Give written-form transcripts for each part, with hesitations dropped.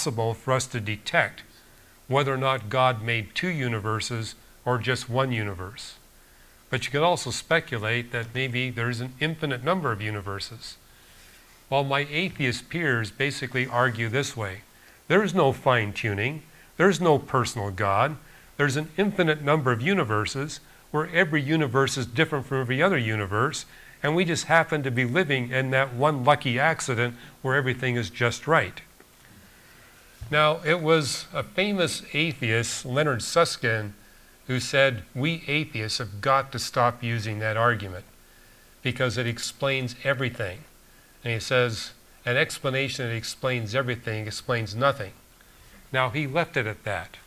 impossible for us to detect whether or not God made two universes or just one universe. But you could also speculate that maybe there's an infinite number of universes. While my atheist peers basically argue this way: there's no fine-tuning, there's no personal God, there's an infinite number of universes where every universe is different from every other universe, and we just happen to be living in that one lucky accident where everything is just right. Now, it was a famous atheist, Leonard Susskind, who said, we atheists have got to stop using that argument because it explains everything. And he says, an explanation that explains everything explains nothing. Now, he left it at that.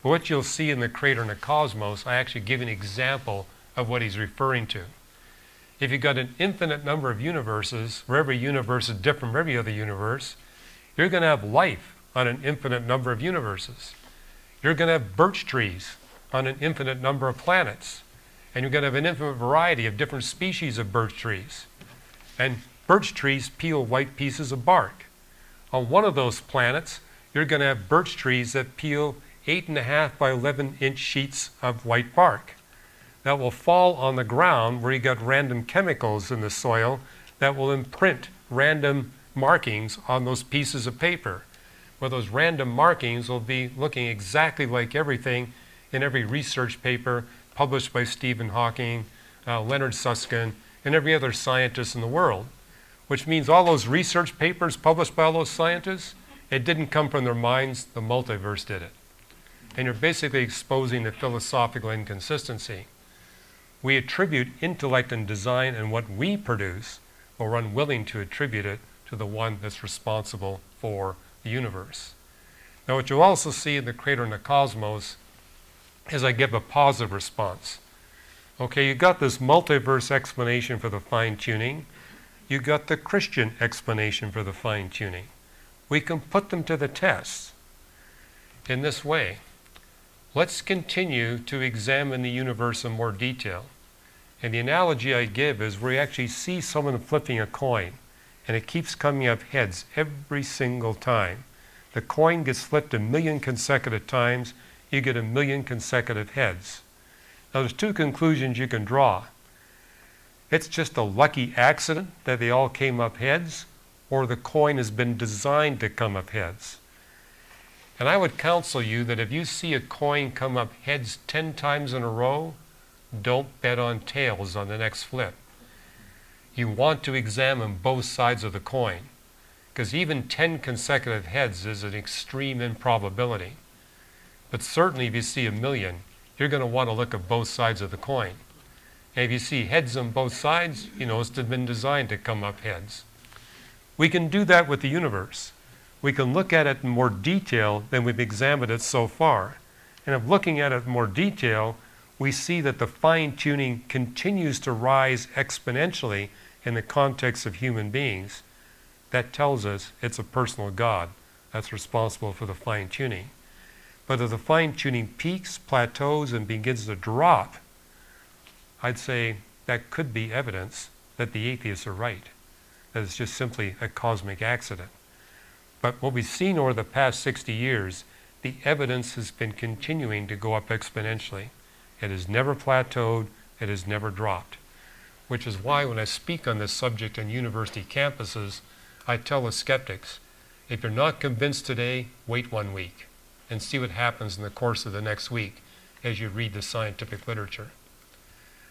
But what you'll see in the Creator and the Cosmos, I actually give an example of what he's referring to. If you've got an infinite number of universes, where every universe is different from every other universe, you're going to have life on an infinite number of universes. You're going to have birch trees on an infinite number of planets. And you're going to have an infinite variety of different species of birch trees. And birch trees peel white pieces of bark. On one of those planets, you're going to have birch trees that peel 8.5 by 11-inch sheets of white bark that will fall on the ground where you got random chemicals in the soil that will imprint random markings on those pieces of paper, where those random markings will be looking exactly like everything in every research paper published by Stephen Hawking, Leonard Susskind, and every other scientist in the world. Which means all those research papers published by all those scientists, it didn't come from their minds, the multiverse did it. And you're basically exposing the philosophical inconsistency. We attribute intellect and design and what we produce, but we're unwilling to attribute it to the one that's responsible for the universe. Now, what you'll also see in the Creator and the Cosmos is I give a positive response. Okay, you got this multiverse explanation for the fine-tuning. You got the Christian explanation for the fine-tuning. We can put them to the test in this way. Let's continue to examine the universe in more detail. And the analogy I give is where you actually see someone flipping a coin, and it keeps coming up heads every single time. The coin gets flipped 1,000,000 consecutive times, you get 1,000,000 consecutive heads. Now, there's two conclusions you can draw. It's just a lucky accident that they all came up heads, or the coin has been designed to come up heads. And I would counsel you that if you see a coin come up heads 10 times in a row, don't bet on tails on the next flip. You want to examine both sides of the coin, because even 10 consecutive heads is an extreme improbability. But certainly if you see 1,000,000, you're going to want to look at both sides of the coin. And if you see heads on both sides, you know it's been designed to come up heads. We can do that with the universe. We can look at it in more detail than we've examined it so far. And if looking at it in more detail, we see that the fine-tuning continues to rise exponentially in the context of human beings. That tells us it's a personal God that's responsible for the fine-tuning. But if the fine-tuning peaks, plateaus, and begins to drop, I'd say that could be evidence that the atheists are right, that it's just simply a cosmic accident. But what we've seen over the past 60 years, the evidence has been continuing to go up exponentially. It has never plateaued, it has never dropped. Which is why when I speak on this subject on university campuses, I tell the skeptics, if you're not convinced today, wait 1 week and see what happens in the course of the next week as you read the scientific literature.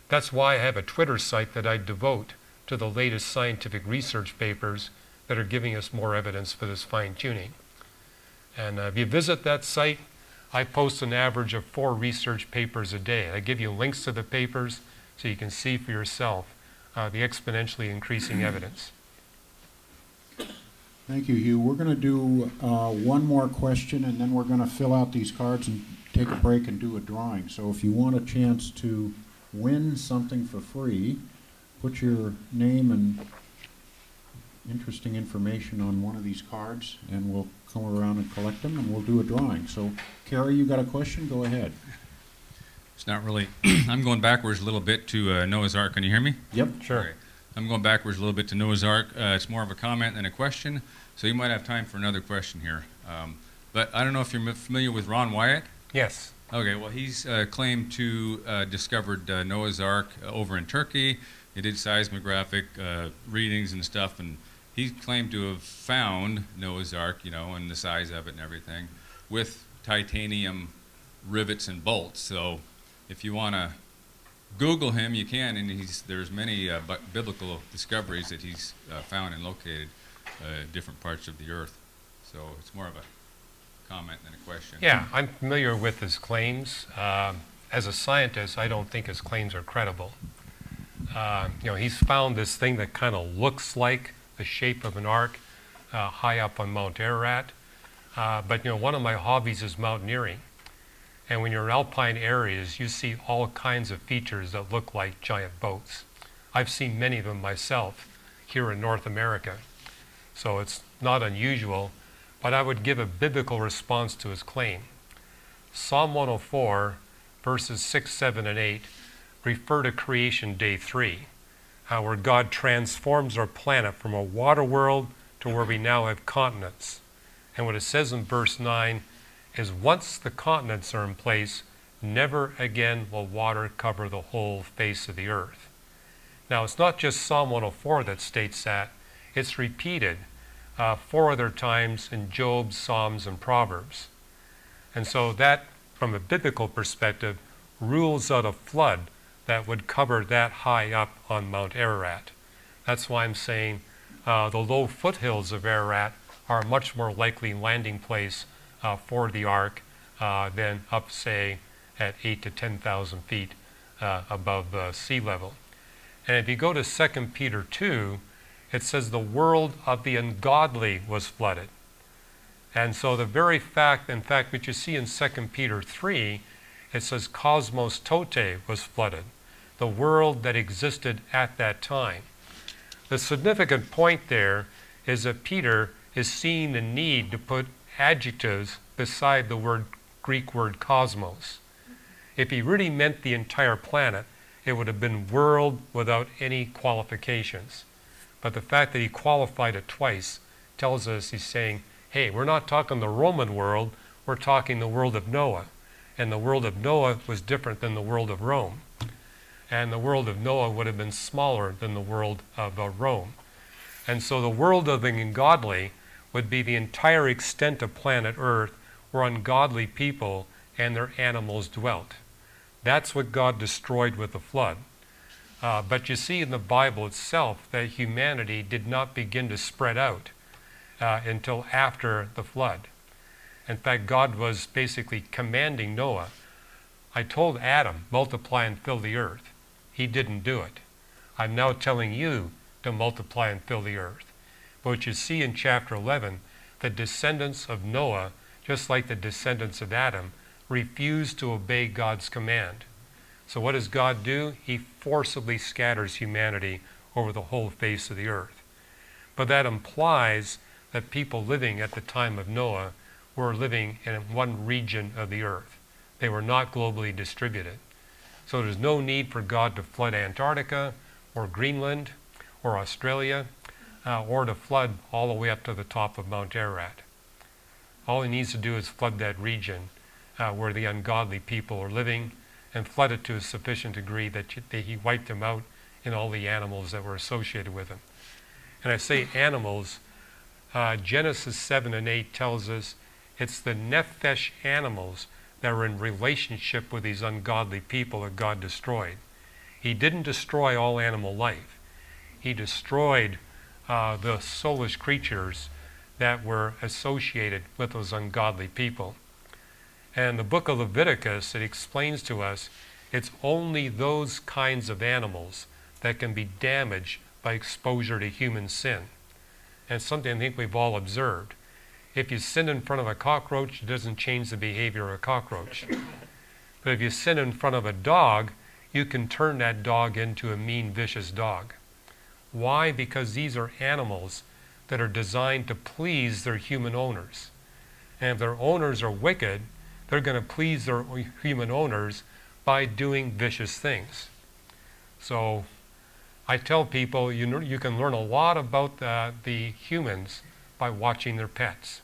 That's why I have a Twitter site that I devote to the latest scientific research papers that are giving us more evidence for this fine-tuning. And if you visit that site, I post an average of 4 research papers a day. I give you links to the papers so you can see for yourself the exponentially increasing evidence. Thank you, Hugh. We're going to do one more question, and then we're going to fill out these cards and take a break and do a drawing. So if you want a chance to win something for free, put your name and interesting information on one of these cards, and we'll come around and collect them, and we'll do a drawing. So, Carrie, you got a question? Go ahead. It's not really. I'm going backwards a little bit to Noah's Ark. Can you hear me? Yep. Sure. Okay. I'm going backwards a little bit to Noah's Ark. It's more of a comment than a question, so you might have time for another question here. But I don't know if you're familiar with Ron Wyatt. Yes. Okay, well, he's claimed to discovered Noah's Ark over in Turkey. He did seismographic readings and stuff, and he claimed to have found Noah's Ark, you know, and the size of it and everything, with titanium rivets and bolts. So if you want to Google him, you can, and there's many biblical discoveries that he's found and located different parts of the earth. So it's more of a comment than a question. Yeah, I'm familiar with his claims. As a scientist, I don't think his claims are credible. You know, he's found this thing that kind of looks like the shape of an ark high up on Mount Ararat. But, you know, one of my hobbies is mountaineering. And when you're in alpine areas, you see all kinds of features that look like giant boats. I've seen many of them myself here in North America. So it's not unusual, but I would give a biblical response to his claim. Psalm 104, verses 6, 7, and 8 refer to creation day 3, where God transforms our planet from a water world to where we now have continents. And what it says in verse 9 is, once the continents are in place, never again will water cover the whole face of the earth. Now, it's not just Psalm 104 that states that. It's repeated 4 other times in Job, Psalms, and Proverbs. And so that, from a biblical perspective, rules out a flood that would cover that high up on Mount Ararat. That's why I'm saying the low foothills of Ararat are a much more likely landing place for the ark than up, say, at 8,000 to 10,000 feet above sea level. And if you go to 2 Peter 2, it says the world of the ungodly was flooded. And so the very fact, in fact, what you see in 2 Peter 3, it says cosmos tote was flooded, the world that existed at that time. The significant point there is that Peter is seeing the need to put adjectives beside the Greek word cosmos. If he really meant the entire planet, it would have been world without any qualifications. But the fact that he qualified it twice tells us he's saying, hey, we're not talking the Roman world, we're talking the world of Noah. And the world of Noah was different than the world of Rome. And the world of Noah would have been smaller than the world of Rome. And so the world of the ungodly would be the entire extent of planet Earth where ungodly people and their animals dwelt. That's what God destroyed with the flood. But you see in the Bible itself that humanity did not begin to spread out until after the flood. In fact, God was basically commanding Noah. I told Adam, multiply and fill the earth. He didn't do it. I'm now telling you to multiply and fill the earth. But what you see in chapter 11, the descendants of Noah, just like the descendants of Adam, refused to obey God's command. So what does God do? He forcibly scatters humanity over the whole face of the earth. But that implies that people living at the time of Noah were living in one region of the earth. They were not globally distributed. So there's no need for God to flood Antarctica or Greenland or Australia or to flood all the way up to the top of Mount Ararat. All he needs to do is flood that region where the ungodly people are living, and flood it to a sufficient degree that he wiped them out and all the animals that were associated with them. And I say animals, Genesis 7 and 8 tells us it's the nephesh animals that were in relationship with these ungodly people that God destroyed. He didn't destroy all animal life. He destroyed the soulless creatures that were associated with those ungodly people. And the book of Leviticus, it explains to us it's only those kinds of animals that can be damaged by exposure to human sin. And it's something I think we've all observed. If you sin in front of a cockroach, it doesn't change the behavior of a cockroach. But if you sin in front of a dog, you can turn that dog into a mean, vicious dog. Why? Because these are animals that are designed to please their human owners. And if their owners are wicked, they're going to please their human owners by doing vicious things. So I tell people you can learn a lot about the humans by watching their pets.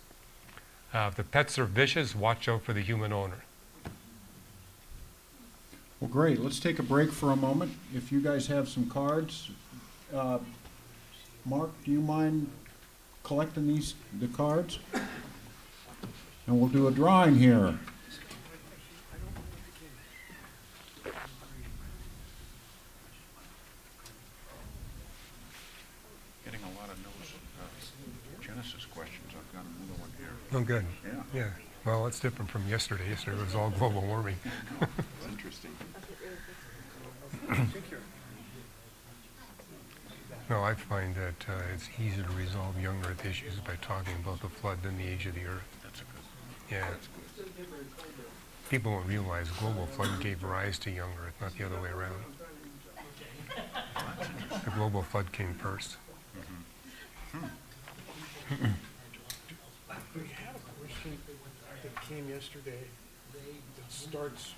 If the pets are vicious, watch out for the human owner. Well, great. Let's take a break for a moment. If you guys have some cards, Mark, do you mind collecting the cards? And we'll do a drawing here. Getting a lot of Genesis questions. I've got another one here. Oh, good. Yeah. Yeah. Well, it's different from yesterday. Yesterday was all global warming. Interesting. No, I find that it's easier to resolve young Earth issues by talking about the flood than the age of the Earth. That's a good. Yeah. That's good. People don't realize global flood gave rise to young Earth, not the other way around. The global flood came first. We had a question that came yesterday that starts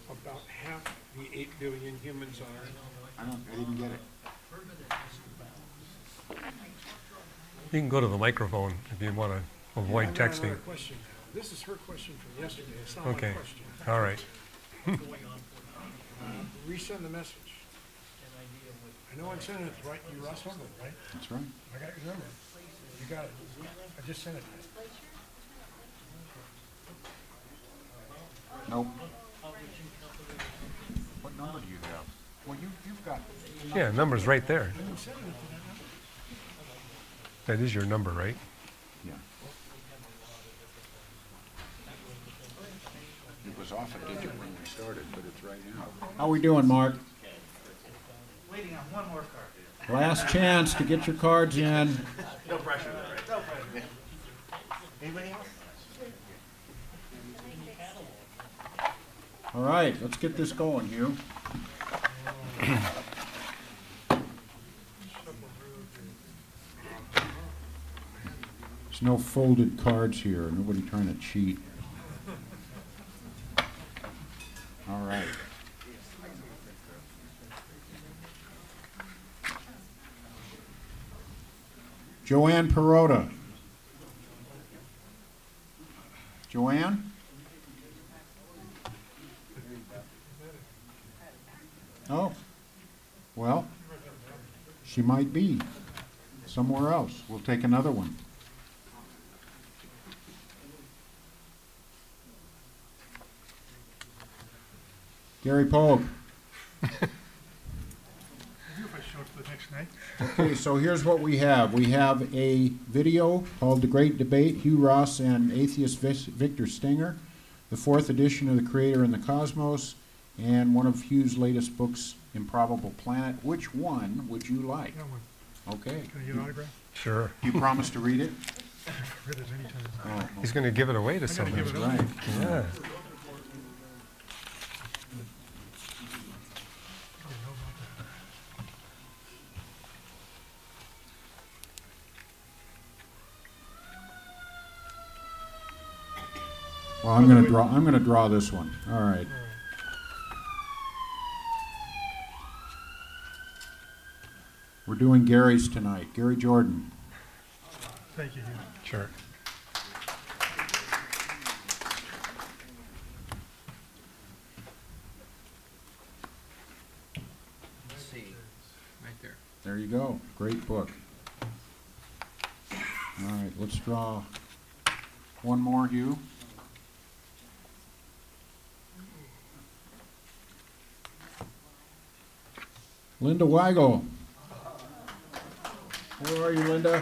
about half the 8 billion humans are. I didn't get it. You can go to the microphone if you want to avoid texting. Another question now. This is her question from yesterday. It's not Okay. my question. All right. Resend the message. I know I'm sending it to you, Russ Humble, right? That's right. I got your number. You got it. I just sent it to you. Nope. What number do you have? Well, you've got. Yeah, number's right there. I'm sending it to that number. That is your number, right? Yeah. It was off a digit when we started, but it's right now. How we doing, Mark? Waiting on one more card. Last chance to get your cards in. No pressure though, right? No pressure. Anybody else? All right, let's get this going, Hugh. There's no folded cards here. Nobody trying to cheat. All right. Joanne Perota. Joanne? Oh, well, she might be somewhere else. We'll take another one. Gary Pogue. If I show up for the next night. Okay, so here's what we have. We have a video called The Great Debate, Hugh Ross and atheist Victor Stenger, the 4th edition of The Creator and the Cosmos, and one of Hugh's latest books, Improbable Planet. Which one would you like? That one. Okay. Can I get an autograph? Sure. You promise to read it? I've read it anytime. Oh, He's going to give it away to gotta somebody. give it right. Yeah. Well, I'm gonna draw this one. All right. We're doing Gary's tonight. Gary Jordan. Thank you, Hugh. Sure. Let's see. Right there. There you go. Great book. All right, let's draw one more, Hugh. Linda Weigel. Where are you, Linda?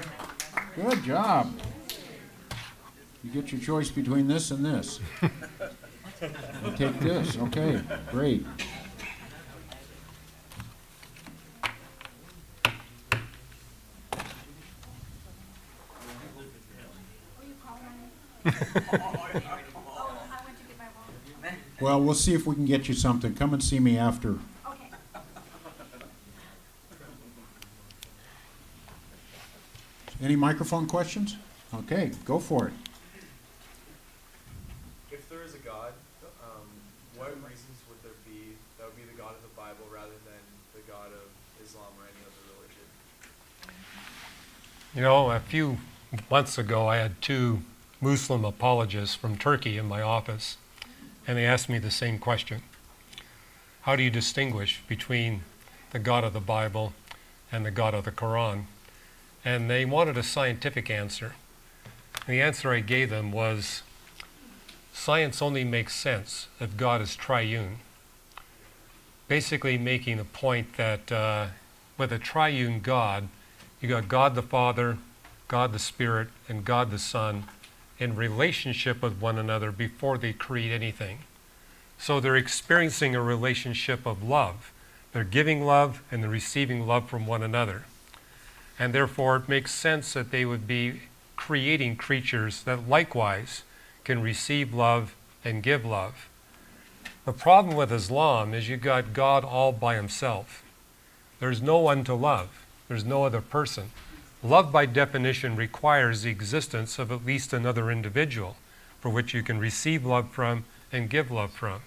Good job. You get your choice between this and this. You take this. Okay, great. Well, we'll see if we can get you something. Come and see me after. Any microphone questions? Okay, go for it. If there is a God, what reasons would there be that would be the God of the Bible rather than the God of Islam or any other religion? You know, a few months ago, I had two Muslim apologists from Turkey in my office, and they asked me the same question. How do you distinguish between the God of the Bible and the God of the Quran? And they wanted a scientific answer. And the answer I gave them was, science only makes sense if God is triune. Basically making the point that with a triune God, you got God the Father, God the Spirit, and God the Son in relationship with one another before they create anything. So they're experiencing a relationship of love. They're giving love and they're receiving love from one another. And therefore it makes sense that they would be creating creatures that likewise can receive love and give love. The problem with Islam is you got God all by himself. There's no one to love. There's no other person. Love by definition requires the existence of at least another individual for which you can receive love from and give love from.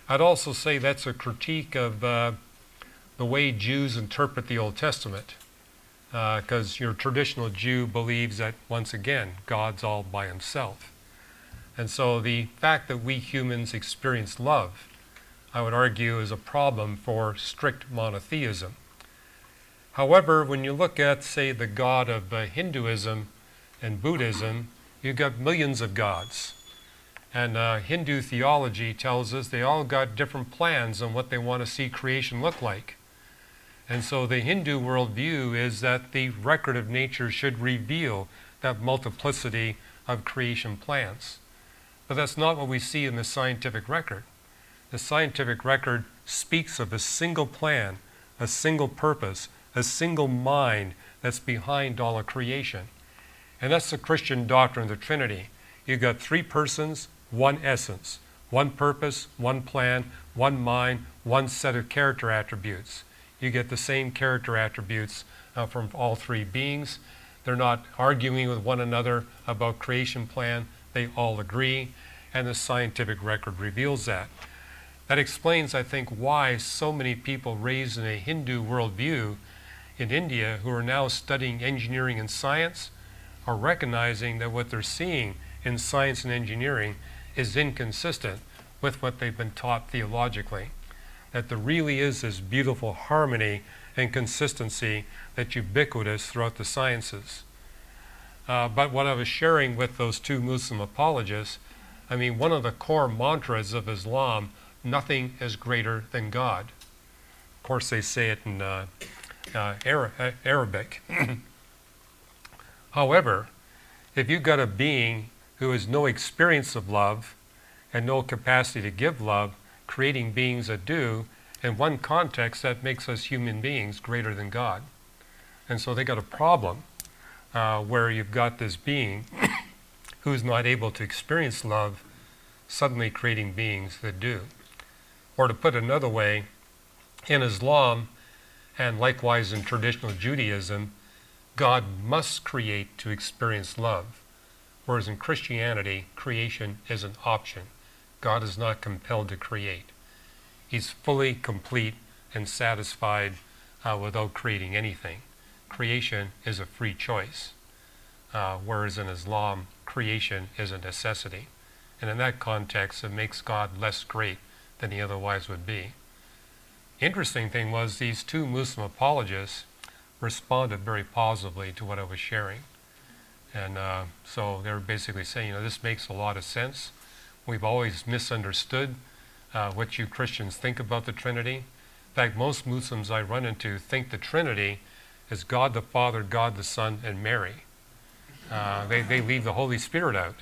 I'd also say that's a critique of the way Jews interpret the Old Testament, because your traditional Jew believes that, once again, God's all by himself. And so the fact that we humans experience love, I would argue, is a problem for strict monotheism. However, when you look at, say, the God of Hinduism and Buddhism, you've got millions of gods. And Hindu theology tells us they all got different plans on what they want to see creation look like. And so the Hindu worldview is that the record of nature should reveal that multiplicity of creation plans. But that's not what we see in the scientific record. The scientific record speaks of a single plan, a single purpose, a single mind that's behind all of creation. And that's the Christian doctrine of the Trinity. You've got three persons, one essence, one purpose, one plan, one mind, one set of character attributes. You get the same character attributes from all three beings. They're not arguing with one another about creation plan. They all agree, and the scientific record reveals that. That explains, I think, why so many people raised in a Hindu worldview in India who are now studying engineering and science are recognizing that what they're seeing in science and engineering is inconsistent with what they've been taught theologically. That there really is this beautiful harmony and consistency that's ubiquitous throughout the sciences. But what I was sharing with those two Muslim apologists, I mean, one of the core mantras of Islam, nothing is greater than God. Of course, they say it in Arabic. However, if you've got a being who has no experience of love and no capacity to give love, creating beings that do, in one context, that makes us human beings greater than God. And so they got a problem where you've got this being who's not able to experience love, suddenly creating beings that do. Or to put another way, in Islam, and likewise in traditional Judaism, God must create to experience love. Whereas in Christianity, creation is an option. God is not compelled to create. He's fully complete and satisfied without creating anything. Creation is a free choice, whereas in Islam, creation is a necessity. And in that context, it makes God less great than he otherwise would be. Interesting thing was these two Muslim apologists responded very positively to what I was sharing. And so they were basically saying, this makes a lot of sense. We've always misunderstood what you Christians think about the Trinity. In fact, most Muslims I run into think the Trinity is God the Father, God the Son, and Mary. They leave the Holy Spirit out.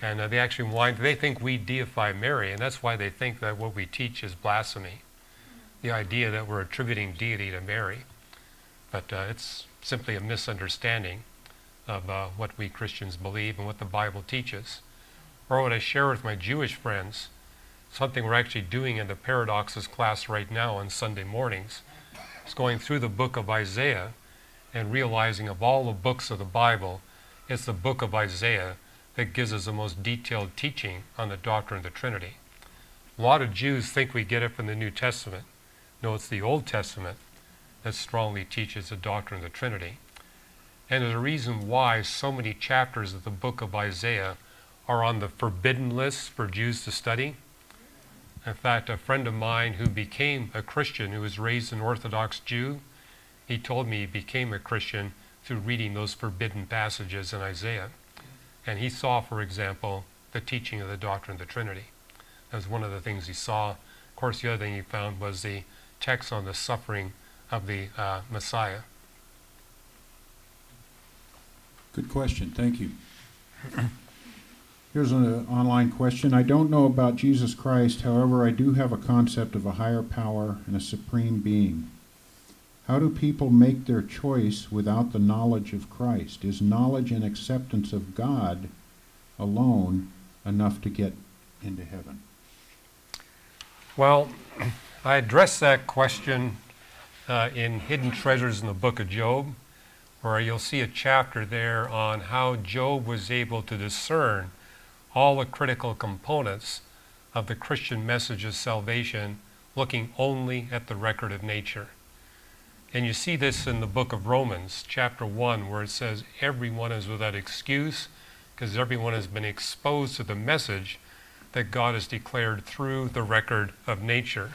And they think we deify Mary, and that's why they think that what we teach is blasphemy. The idea that we're attributing deity to Mary. But it's simply a misunderstanding of what we Christians believe and what the Bible teaches. Or what I share with my Jewish friends, something we're actually doing in the Paradoxes class right now on Sunday mornings, is going through the book of Isaiah and realizing of all the books of the Bible, it's the book of Isaiah that gives us the most detailed teaching on the doctrine of the Trinity. A lot of Jews think we get it from the New Testament. No, it's the Old Testament that strongly teaches the doctrine of the Trinity. And there's a reason why so many chapters of the book of Isaiah are on the forbidden list for Jews to study. In fact, a friend of mine who became a Christian, who was raised an Orthodox Jew, he told me he became a Christian through reading those forbidden passages in Isaiah. And he saw, for example, the teaching of the doctrine of the Trinity. That was one of the things he saw. Of course, the other thing he found was the text on the suffering of the Messiah. Good question. Thank you. Here's an online question. I don't know about Jesus Christ. However, I do have a concept of a higher power and a supreme being. How do people make their choice without the knowledge of Christ? Is knowledge and acceptance of God alone enough to get into heaven? Well, I addressed that question in Hidden Treasures in the book of Job, where you'll see a chapter there on how Job was able to discern all the critical components of the Christian message of salvation, looking only at the record of nature. And you see this in the book of Romans, chapter 1, where it says everyone is without excuse because everyone has been exposed to the message that God has declared through the record of nature.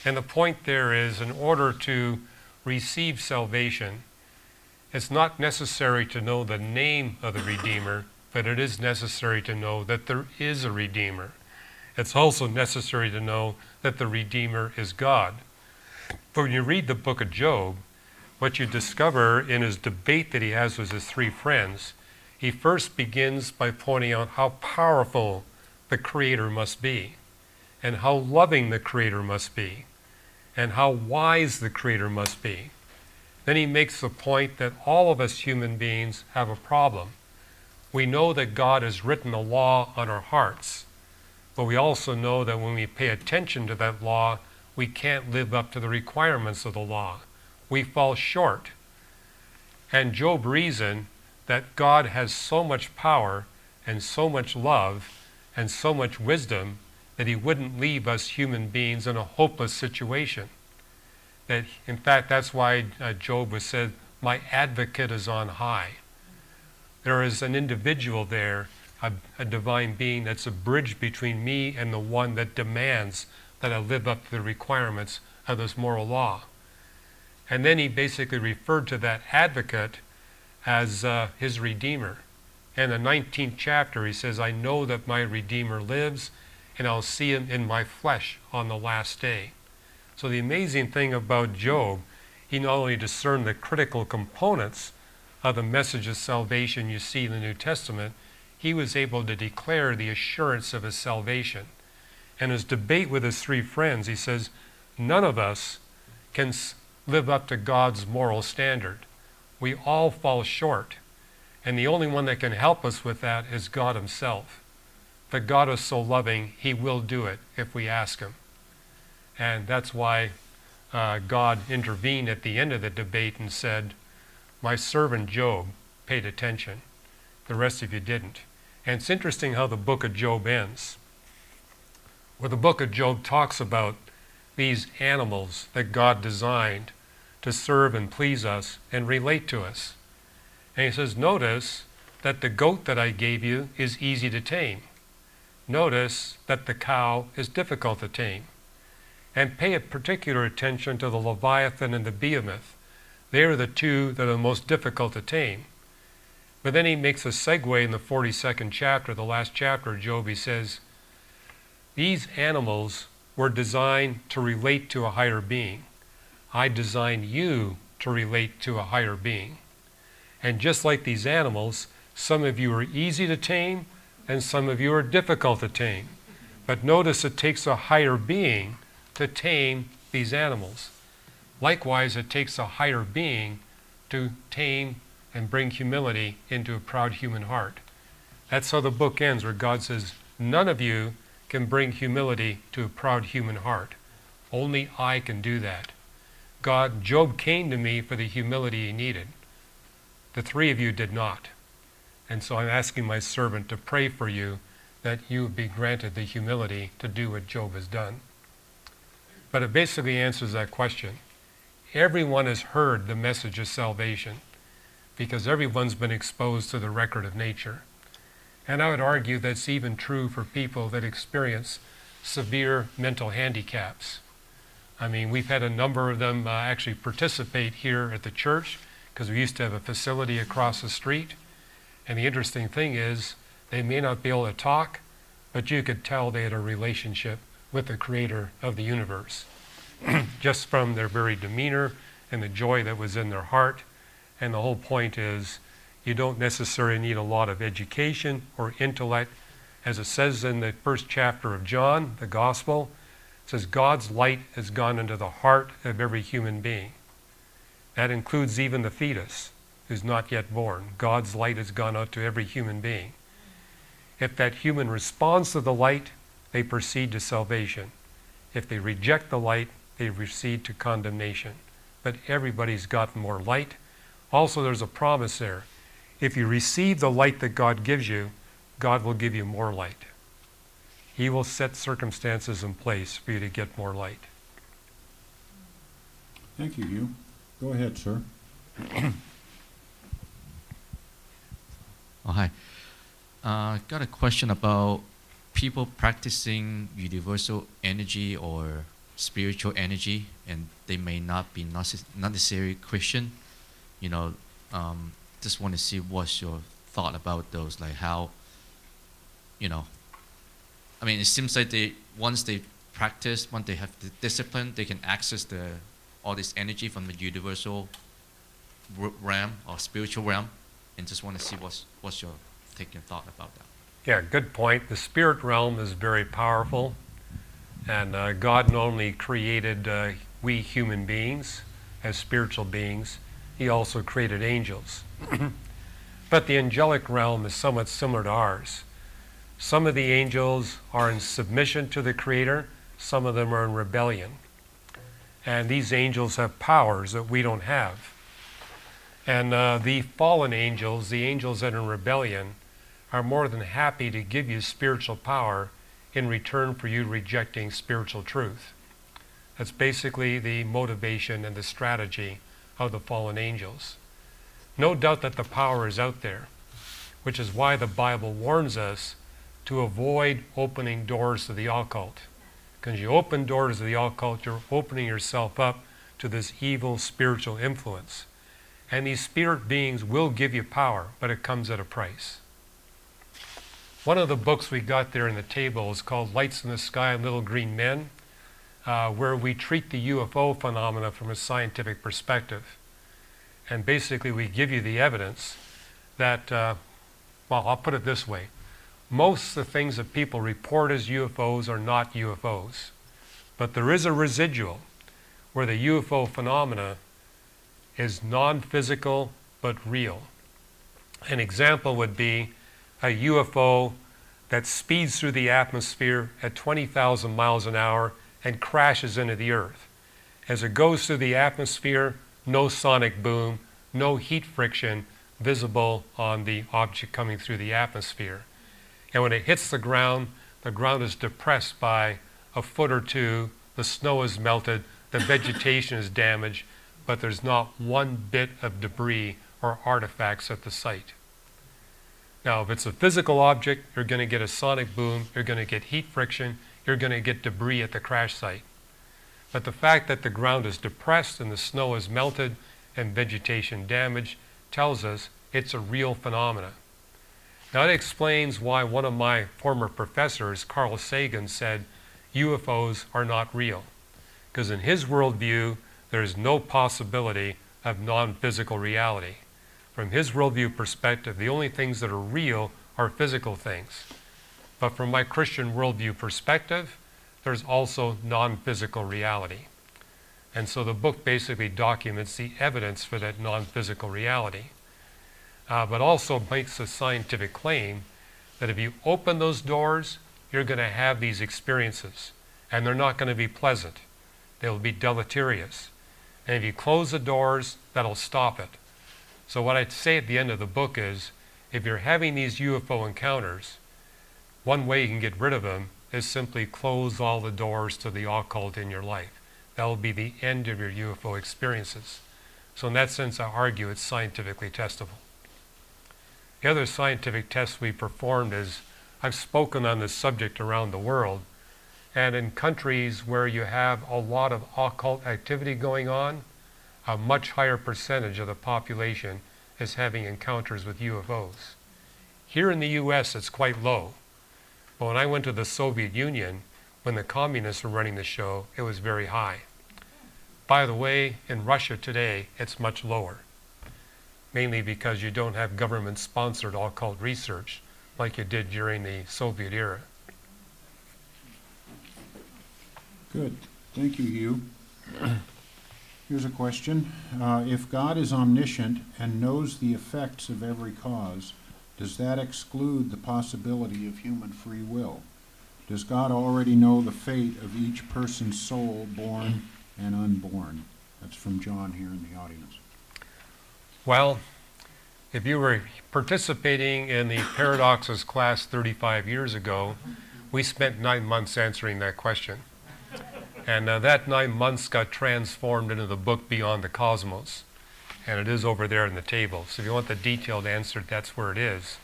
And the point there is, in order to receive salvation, it's not necessary to know the name of the Redeemer, but it is necessary to know that there is a Redeemer. It's also necessary to know that the Redeemer is God. But when you read the book of Job, what you discover in his debate that he has with his three friends, he first begins by pointing out how powerful the Creator must be, and how loving the Creator must be, and how wise the Creator must be. Then he makes the point that all of us human beings have a problem. We know that God has written a law on our hearts, but we also know that when we pay attention to that law, we can't live up to the requirements of the law. We fall short. And Job reasoned that God has so much power and so much love and so much wisdom that he wouldn't leave us human beings in a hopeless situation. That, in fact, that's why Job was said, "My advocate is on high." There is an individual there, a divine being, that's a bridge between me and the one that demands that I live up to the requirements of this moral law. And then he basically referred to that advocate as his Redeemer. In the 19th chapter, he says, "I know that my Redeemer lives, and I'll see him in my flesh on the last day." So the amazing thing about Job, he not only discerned the critical components of the message of salvation you see in the New Testament, he was able to declare the assurance of his salvation. And his debate with his three friends, he says, none of us can live up to God's moral standard. We all fall short. And the only one that can help us with that is God himself. But God is so loving, he will do it if we ask him. And that's why God intervened at the end of the debate and said, "My servant Job paid attention. The rest of you didn't." And it's interesting how the book of Job ends. Where the book of Job talks about these animals that God designed to serve and please us and relate to us. And he says, notice that the goat that I gave you is easy to tame. Notice that the cow is difficult to tame. And pay a particular attention to the Leviathan and the Behemoth. They are the two that are the most difficult to tame. But then he makes a segue in the 42nd chapter, the last chapter of Job. He says, these animals were designed to relate to a higher being. I designed you to relate to a higher being. And just like these animals, some of you are easy to tame and some of you are difficult to tame. But notice it takes a higher being to tame these animals. Likewise, it takes a higher being to tame and bring humility into a proud human heart. That's how the book ends, where God says, none of you can bring humility to a proud human heart. Only I can do that. Job came to me for the humility he needed. The three of you did not. And so I'm asking my servant to pray for you that you would be granted the humility to do what Job has done. But it basically answers that question. Everyone has heard the message of salvation. because everyone's been exposed to the record of nature. And I would argue that's even true for people that experience severe mental handicaps. I mean, we've had a number of them actually participate here at the church, because we used to have a facility across the street. And the interesting thing is, they may not be able to talk, but you could tell they had a relationship with the creator of the universe, just from their very demeanor and the joy that was in their heart. And the whole point is, you don't necessarily need a lot of education or intellect. As it says in the first chapter of John, the Gospel, it says, God's light has gone into the heart of every human being. That includes even the fetus who's not yet born. God's light has gone out to every human being. If that human responds to the light, they proceed to salvation. If they reject the light, they proceed to condemnation. But everybody's gotten more light. Also, there's a promise there. If you receive the light that God gives you, God will give you more light. He will set circumstances in place for you to get more light. Thank you, Hugh. Go ahead, sir. Oh, hi. Got a question about people practicing universal energy or spiritual energy, and they may not be necessarily Christian. You know, just want to see what's your thought about those, like how, you know, I mean, it seems like once they practice, once they have the discipline, they can access all this energy from the universal realm or spiritual realm, and just want to see what's your take and thought about that. Yeah, good point. The spirit realm is very powerful, and God not only created we human beings as spiritual beings, He also created angels. But the angelic realm is somewhat similar to ours. Some of the angels are in submission to the Creator, some of them are in rebellion. And these angels have powers that we don't have. And the fallen angels, the angels that are in rebellion, are more than happy to give you spiritual power in return for you rejecting spiritual truth. That's basically the motivation and the strategy of the fallen angels. No doubt that the power is out there, which is why the Bible warns us to avoid opening doors to the occult. Because you open doors to the occult, you're opening yourself up to this evil spiritual influence. And these spirit beings will give you power, but it comes at a price. One of the books we got there in the table is called Lights in the Sky and Little Green Men, where we treat the UFO phenomena from a scientific perspective. And basically we give you the evidence that, well, I'll put it this way. Most of the things that people report as UFOs are not UFOs. But there is a residual where the UFO phenomena is non-physical but real. An example would be a UFO that speeds through the atmosphere at 20,000 miles an hour and crashes into the Earth. As it goes through the atmosphere, no sonic boom, no heat friction visible on the object coming through the atmosphere. And when it hits the ground is depressed by a foot or two, the snow is melted, the vegetation is damaged, but there's not one bit of debris or artifacts at the site. Now, if it's a physical object, you're going to get a sonic boom, you're going to get heat friction, you're going to get debris at the crash site. But the fact that the ground is depressed and the snow is melted and vegetation damaged tells us it's a real phenomena. Now, it explains why one of my former professors, Carl Sagan, said UFOs are not real. Because in his worldview, there is no possibility of non-physical reality. From his worldview perspective, the only things that are real are physical things. But from my Christian worldview perspective, there's also non-physical reality. And so the book basically documents the evidence for that non-physical reality. But also makes a scientific claim that if you open those doors, you're going to have these experiences. And they're not going to be pleasant. They'll be deleterious. And if you close the doors, that'll stop it. So what I'd say at the end of the book is, if you're having these UFO encounters, one way you can get rid of them is simply close all the doors to the occult in your life. That'll be the end of your UFO experiences. So in that sense, I argue it's scientifically testable. The other scientific test we performed is, I've spoken on this subject around the world, and in countries where you have a lot of occult activity going on, a much higher percentage of the population is having encounters with UFOs. Here in the US, it's quite low. But when I went to the Soviet Union, when the communists were running the show, it was very high. By the way, in Russia today, it's much lower, mainly because you don't have government-sponsored occult research like you did during the Soviet era. Good. Thank you, Hugh. Here's a question. If God is omniscient and knows the effects of every cause, does that exclude the possibility of human free will? Does God already know the fate of each person's soul, born and unborn? That's from John here in the audience. Well, if you were participating in the Paradoxes class 35 years ago, we spent 9 months answering that question. And that 9 months got transformed into the book Beyond the Cosmos. And it is over there in the table. So if you want the detailed answer, that's where it is.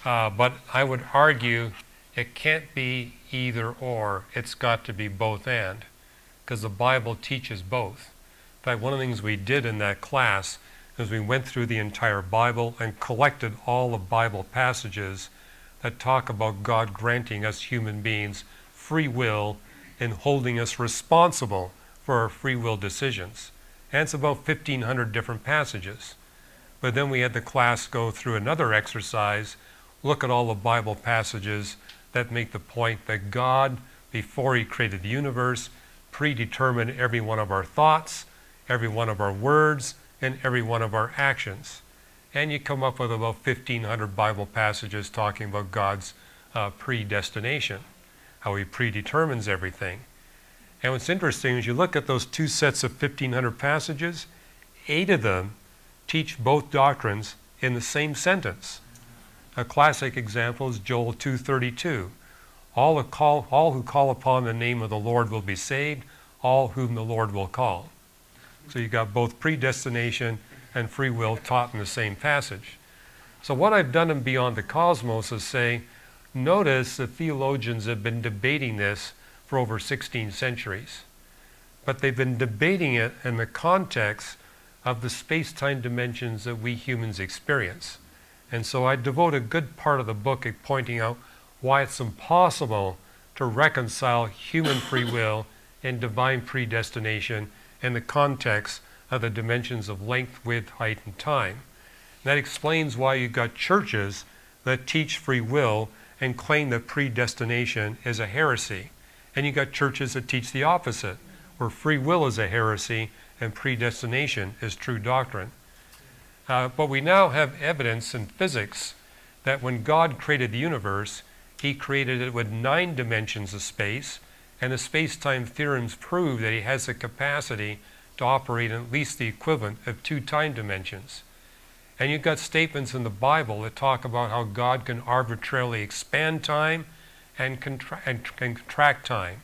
But I would argue it can't be either or. It's got to be both and, because the Bible teaches both. In fact, one of the things we did in that class is we went through the entire Bible and collected all the Bible passages that talk about God granting us human beings free will and holding us responsible for our free will decisions. And it's about 1,500 different passages. But then we had the class go through another exercise, look at all the Bible passages that make the point that God, before He created the universe, predetermined every one of our thoughts, every one of our words, and every one of our actions. And you come up with about 1,500 Bible passages talking about God's predestination, how He predetermines everything. And what's interesting is you look at those two sets of 1,500 passages, 8 of them teach both doctrines in the same sentence. A classic example is Joel 2:32. All who call upon the name of the Lord will be saved, all whom the Lord will call. So you got both predestination and free will taught in the same passage. So what I've done in Beyond the Cosmos is say, notice the theologians have been debating this for over 16 centuries. But they've been debating it in the context of the space-time dimensions that we humans experience. And so I devote a good part of the book at pointing out why it's impossible to reconcile human free will and divine predestination in the context of the dimensions of length, width, height, and time. And that explains why you've got churches that teach free will and claim that predestination is a heresy. And you've got churches that teach the opposite, where free will is a heresy and predestination is true doctrine. But we now have evidence in physics that when God created the universe, He created it with 9 dimensions of space, and the space-time theorems prove that He has the capacity to operate in at least the equivalent of 2 time dimensions. And you've got statements in the Bible that talk about how God can arbitrarily expand time and contract time.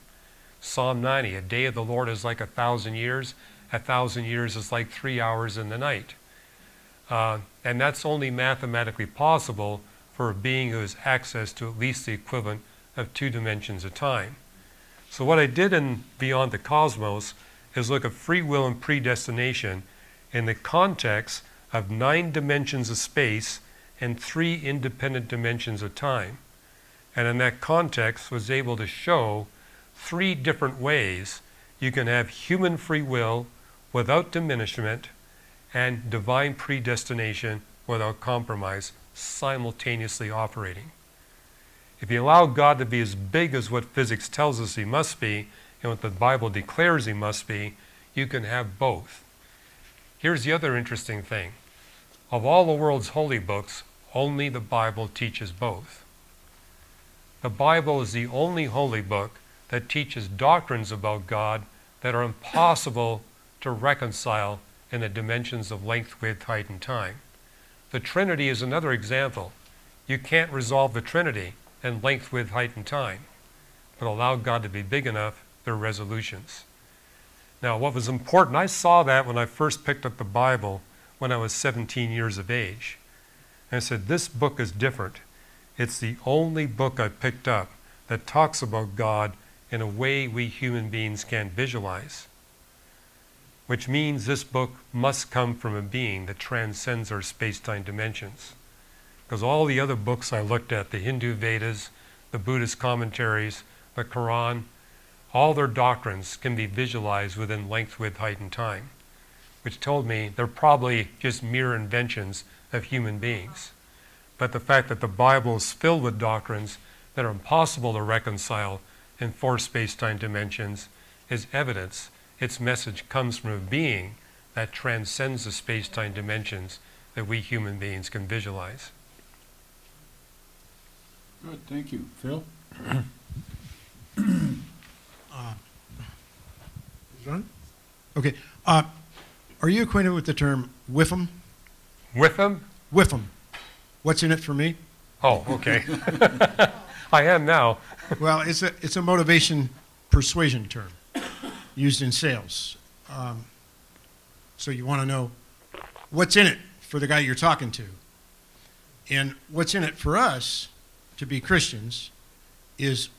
Psalm 90, a day of the Lord is like 1,000 years, 1,000 years is like 3 hours in the night. And that's only mathematically possible for a being who has access to at least the equivalent of 2 dimensions of time. So what I did in Beyond the Cosmos is look at free will and predestination in the context of 9 dimensions of space and 3 independent dimensions of time. And in that context was able to show 3 different ways you can have human free will without diminishment and divine predestination without compromise simultaneously operating. If you allow God to be as big as what physics tells us He must be and what the Bible declares He must be, you can have both. Here's the other interesting thing. Of all the world's holy books, only the Bible teaches both. The Bible is the only holy book that teaches doctrines about God that are impossible to reconcile in the dimensions of length, width, height, and time. The Trinity is another example. You can't resolve the Trinity in length, width, height, and time, but allow God to be big enough, there are resolutions. Now, what was important, I saw that when I first picked up the Bible when I was 17 years of age. And I said, this book is different. It's the only book I picked up that talks about God in a way we human beings can't visualize. Which means this book must come from a being that transcends our space-time dimensions. Because all the other books I looked at, the Hindu Vedas, the Buddhist commentaries, the Quran, all their doctrines can be visualized within length, width, height, and time, which told me they're probably just mere inventions of human beings. But the fact that the Bible is filled with doctrines that are impossible to reconcile in four space-time dimensions is evidence its message comes from a being that transcends the space-time dimensions that we human beings can visualize. Good, thank you. Phil? Is it on? Okay. Are you acquainted with the term whiffum? With them? Whiffum. What's in it for me? Oh, okay. I am now. Well, it's a motivation persuasion term used in sales. So you want to know what's in it for the guy you're talking to. And what's in it for us to be Christians is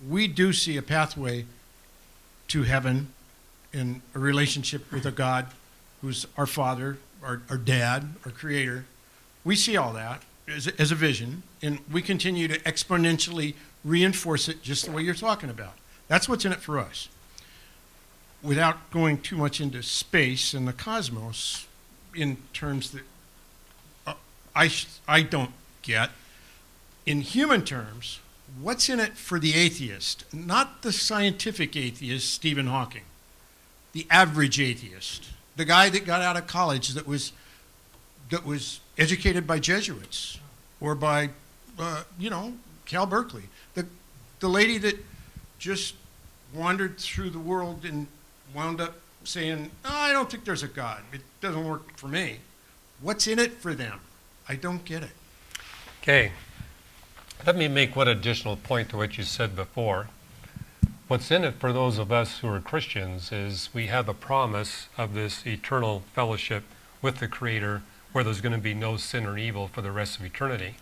we do see a pathway to heaven in a relationship with a God who's our Father, our Dad, our Creator. We see all that as a vision, and we continue to exponentially reinforce it just the way you're talking about. That's what's in it for us. Without going too much into space and the cosmos in terms that I don't get, in human terms, what's in it for the atheist? Not the scientific atheist, Stephen Hawking. The average atheist. The guy that got out of college that was educated by Jesuits or by, Cal Berkeley. The lady that just wandered through the world and wound up saying, I don't think there's a God. It doesn't work for me. What's in it for them? I don't get it. Okay. Let me make one additional point to what you said before. What's in it for those of us who are Christians is we have the promise of this eternal fellowship with the Creator where there's going to be no sin or evil for the rest of eternity.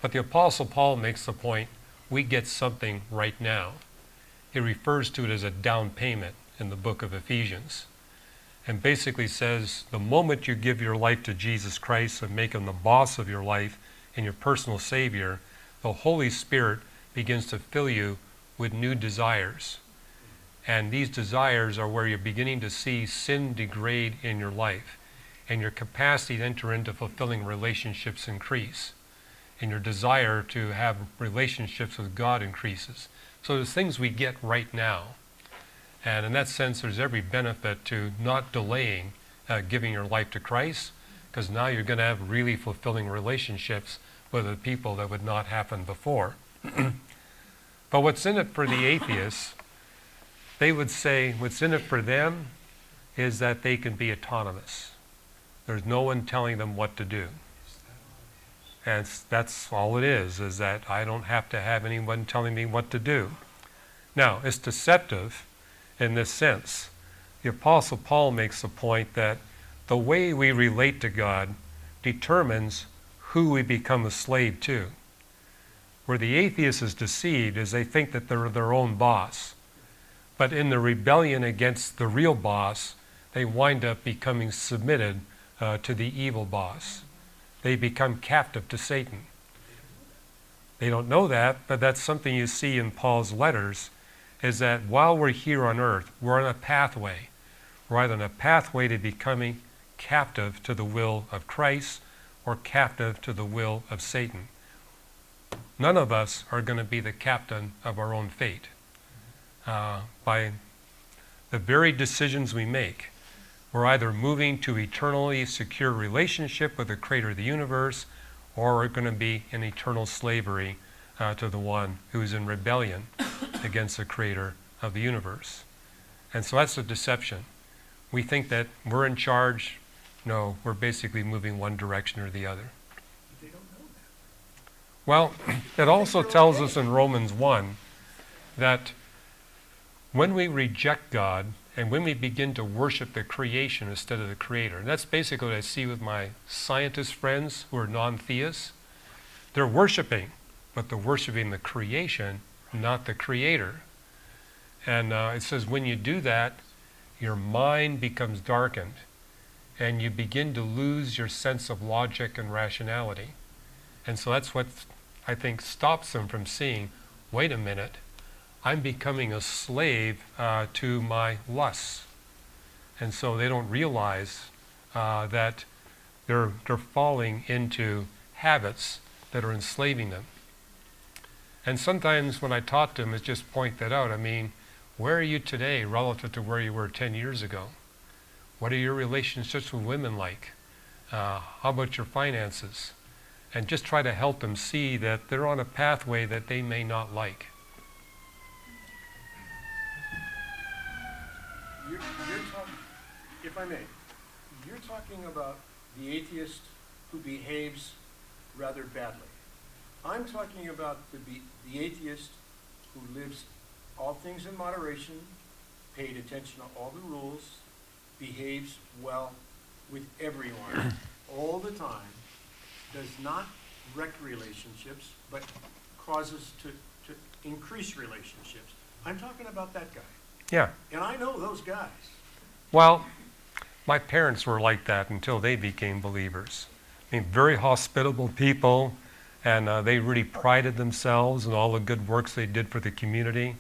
But the Apostle Paul makes the point, we get something right now. He refers to it as a down payment in the book of Ephesians, and basically says the moment you give your life to Jesus Christ and make him the boss of your life and your personal Savior, the Holy Spirit begins to fill you with new desires. And these desires are where you're beginning to see sin degrade in your life, and your capacity to enter into fulfilling relationships increase, and your desire to have relationships with God increases. So there's things we get right now. And in that sense, there's every benefit to not delaying giving your life to Christ, because now you're going to have really fulfilling relationships with the people that would not happen before. But what's in it for the atheists, they would say what's in it for them is that they can be autonomous. There's no one telling them what to do. And that's all it is that I don't have to have anyone telling me what to do. Now, it's deceptive in this sense. The Apostle Paul makes the point that the way we relate to God determines who we become a slave to. Where the atheist is deceived is they think that they're their own boss. But in the rebellion against the real boss, they wind up becoming submitted to the evil boss. They become captive to Satan. They don't know that, but that's something you see in Paul's letters, is that while we're here on earth, we're on a pathway. We're either on a pathway to becoming captive to the will of Christ or captive to the will of Satan. None of us are going to be the captain of our own fate. By the very decisions we make, we're either moving to eternally secure relationship with the Creator of the universe, or we're going to be in eternal slavery to the one who's in rebellion against the Creator of the universe. And so that's a deception. We think that we're in charge. No, we're basically moving one direction or the other. They don't know that. Well, it also tells us in Romans 1 that when we reject God And when we begin to worship the creation instead of the creator, and that's basically what I see with my scientist friends who are non-theists. They're worshiping, but they're worshiping the creation, not the creator. And it says when you do that, your mind becomes darkened, and you begin to lose your sense of logic and rationality. And so that's what I think stops them from seeing, wait a minute, I'm becoming a slave to my lusts. And so they don't realize that they're falling into habits that are enslaving them. And sometimes when I talk to them, it's just point that out. I mean, where are you today relative to where you were 10 years ago? What are your relationships with women like? How about your finances? And just try to help them see that they're on a pathway that they may not like. You're talking, if I may, you're talking about the atheist who behaves rather badly. I'm talking about the atheist who lives all things in moderation, paid attention to all the rules, behaves well with everyone all the time, does not wreck relationships, but causes to increase relationships. I'm talking about that guy. Yeah. And I know those guys. Well, my parents were like that until they became believers. I mean, very hospitable people, and they really prided themselves in all the good works they did for the community.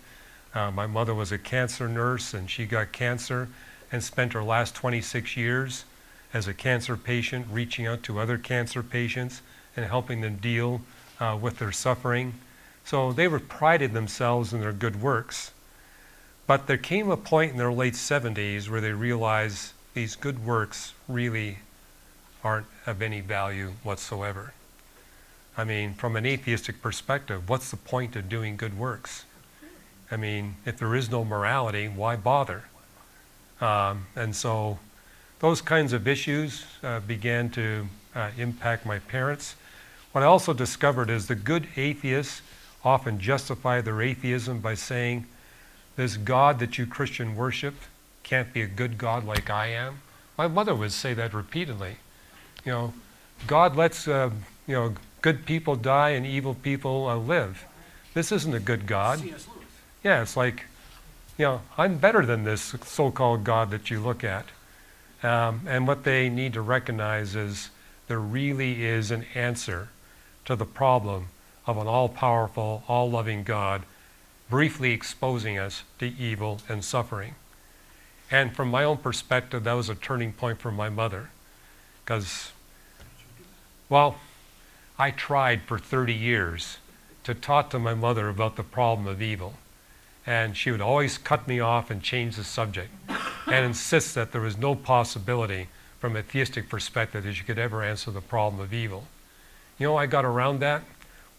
My mother was a cancer nurse, and she got cancer and spent her last 26 years as a cancer patient, reaching out to other cancer patients and helping them deal with their suffering. So they were prided themselves in their good works. But there came a point in their late 70s where they realized these good works really aren't of any value whatsoever. I mean, from an atheistic perspective, what's the point of doing good works? I mean, if there is no morality, why bother? And so those kinds of issues began to impact my parents. What I also discovered is the good atheists often justify their atheism by saying, this God that you Christian worship can't be a good God like I am. My mother would say that repeatedly. You know, God lets good people die and evil people live. This isn't a good God. Yeah, it's like, I'm better than this so-called God that you look at. And what they need to recognize is there really is an answer to the problem of an all-powerful, all-loving God briefly exposing us to evil and suffering. And from my own perspective, that was a turning point for my mother. Because, well, I tried for 30 years to talk to my mother about the problem of evil. And she would always cut me off and change the subject and insist that there was no possibility from a theistic perspective that she could ever answer the problem of evil. You know, I got around that.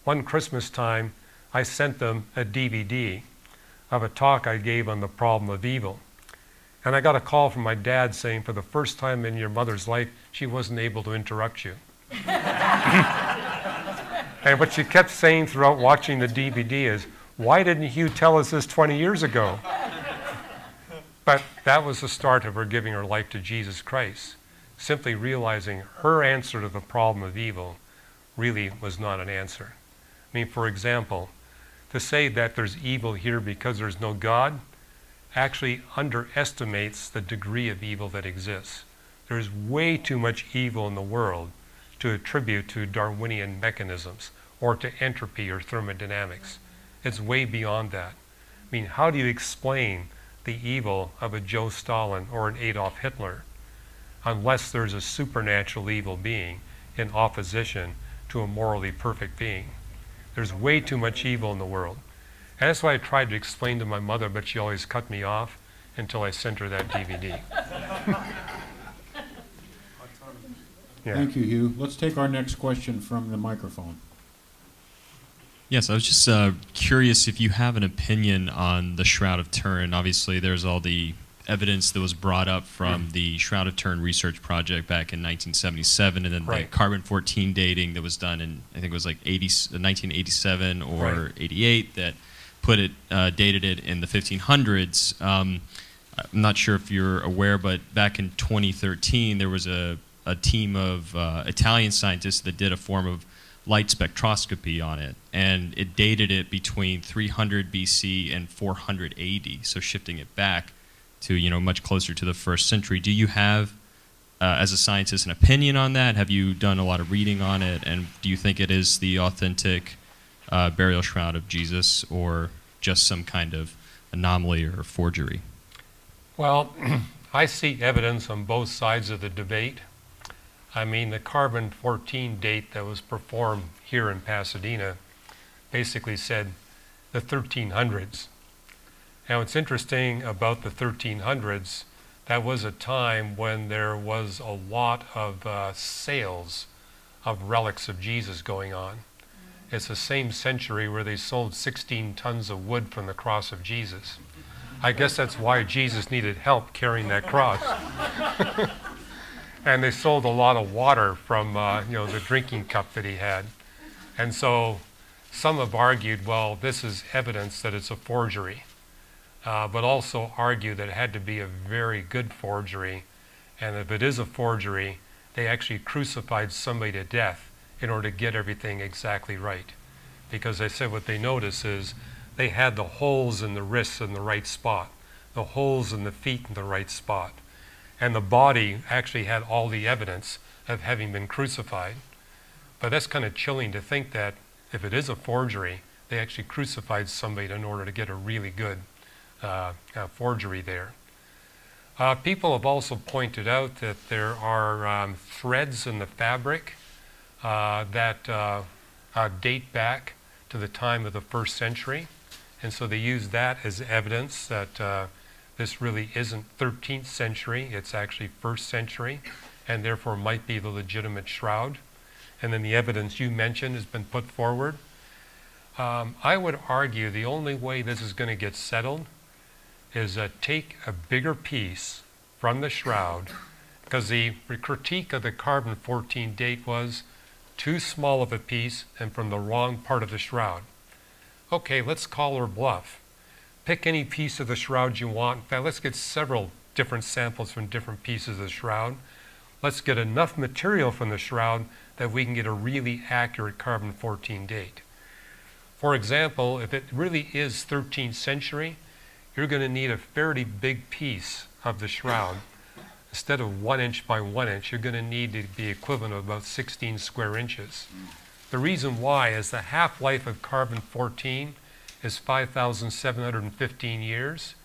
One Christmas time, I sent them a DVD of a talk I gave on the problem of evil. And I got a call from my dad saying, for the first time in your mother's life, she wasn't able to interrupt you. And what she kept saying throughout watching the DVD is, why didn't you tell us this 20 years ago? But that was the start of her giving her life to Jesus Christ, simply realizing her answer to the problem of evil really was not an answer. I mean, for example, to say that there's evil here because there's no God actually underestimates the degree of evil that exists. There's way too much evil in the world to attribute to Darwinian mechanisms or to entropy or thermodynamics. It's way beyond that. I mean, how do you explain the evil of a Joe Stalin or an Adolf Hitler unless there's a supernatural evil being in opposition to a morally perfect being? There's way too much evil in the world. And that's why I tried to explain to my mother, but she always cut me off until I sent her that DVD. Yeah. Thank you, Hugh. Let's take our next question from the microphone. Yes, I was just curious if you have an opinion on the Shroud of Turin. Obviously, there's all the evidence that was brought up from the Shroud of Turin research project back in 1977, and then the carbon-14 dating that was done in, I think it was like 1987 or 88, that put it, dated it in the 1500s. I'm not sure if you're aware, but back in 2013, there was a team of Italian scientists that did a form of light spectroscopy on it, and it dated it between 300 BC and 400 AD, so shifting it back to, you know, much closer to the 1st century. Do you have, as a scientist, an opinion on that? Have you done a lot of reading on it, and do you think it is the authentic burial shroud of Jesus, or just some kind of anomaly or forgery? Well, I see evidence on both sides of the debate. I mean, the carbon-14 date that was performed here in Pasadena basically said the 1300s. Now, what's interesting about the 1300s, that was a time when there was a lot of sales of relics of Jesus going on. It's the same century where they sold 16 tons of wood from the cross of Jesus. I guess that's why Jesus needed help carrying that cross. And they sold a lot of water from the drinking cup that he had. And so some have argued, well, this is evidence that it's a forgery, but also argue that it had to be a very good forgery. And if it is a forgery, they actually crucified somebody to death in order to get everything exactly right. Because they said what they noticed is they had the holes in the wrists in the right spot, the holes in the feet in the right spot. And the body actually had all the evidence of having been crucified. But that's kind of chilling to think that if it is a forgery, they actually crucified somebody in order to get a really good forgery there. People have also pointed out that there are threads in the fabric that date back to the time of the 1st century. And so they use that as evidence that this really isn't 13th century, it's actually 1st century, and therefore might be the legitimate shroud. And then the evidence you mentioned has been put forward. I would argue the only way this is going to get settled is take a bigger piece from the shroud, because the critique of the carbon-14 date was too small of a piece and from the wrong part of the shroud. Okay, let's call her bluff. Pick any piece of the shroud you want. In fact, let's get several different samples from different pieces of the shroud. Let's get enough material from the shroud that we can get a really accurate carbon-14 date. For example, if it really is 13th century, you're going to need a fairly big piece of the shroud. Instead of 1 inch by 1 inch, you're going to need to be equivalent of about 16 square inches. The reason why is the half-life of carbon-14 is 5,715 years.